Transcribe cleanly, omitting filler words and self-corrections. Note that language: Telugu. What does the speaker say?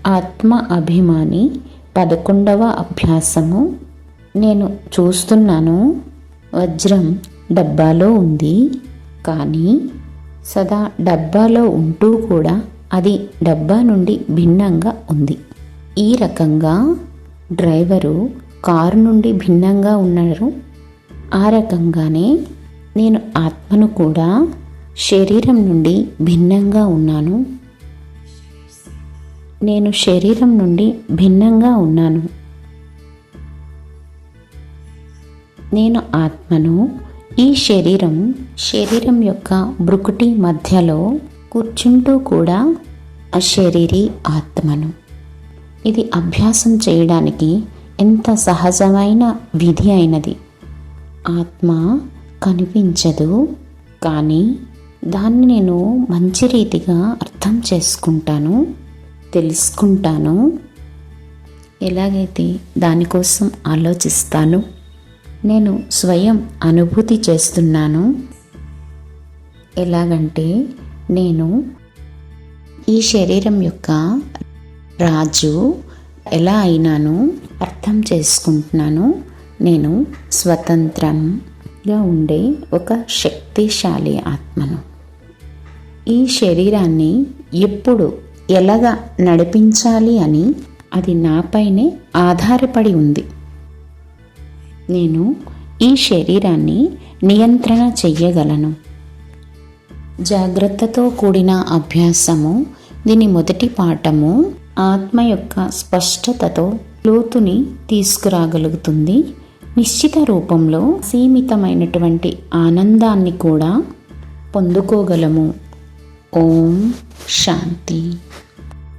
ఆత్మ అభిమాని 11వ అభ్యాసము. నేను చూస్తున్నాను, వజ్రం డబ్బాలో ఉంది, కానీ సదా డబ్బాలో ఉంటూ కూడా అది డబ్బా నుండి భిన్నంగా ఉంది. ఈ రకంగా డ్రైవరు కారు నుండి భిన్నంగా ఉన్నారు. ఆ రకంగానే నేను ఆత్మను కూడా శరీరం నుండి భిన్నంగా ఉన్నాను. నేను శరీరం నుండి భిన్నంగా ఉన్నాను. నేను ఆత్మను. ఈ శరీరం యొక్క బ్రుకుటి మధ్యలో కూర్చుంటూ కూడా అశరీరి ఆత్మను. ఇది అభ్యాసం చేయడానికి ఎంత సహజమైన విధి అయినది. ఆత్మ కనిపించదు, కానీ దాన్ని నేను మంచి రీతిగా అర్థం చేసుకుంటాను, తెలుసుకుంటాను. ఎలాగైతే దానికోసం ఆలోచిస్తాను, నేను స్వయం అనుభూతి చేస్తున్నాను. ఎలాగంటే నేను ఈ శరీరం యొక్క రాజు ఎలా అయినాను అర్థం చేసుకుంటున్నాను. నేను స్వతంత్రంగా ఉండే ఒక శక్తిశాలి ఆత్మను. ఈ శరీరాన్ని ఎప్పుడు ఎలాగా నడిపించాలి అని అది నాపైనే ఆధారపడి ఉంది. నేను ఈ శరీరాన్ని నియంత్రణ చెయ్యగలను. జాగ్రత్తతో కూడిన అభ్యాసము. దీని మొదటి పాఠము ఆత్మ యొక్క స్పష్టతతో లోతుని తీసుకురాగలుగుతుంది. నిశ్చిత రూపంలో సీమితమైనటువంటి ఆనందాన్ని కూడా పొందుకోగలము. ఓం శాంతి.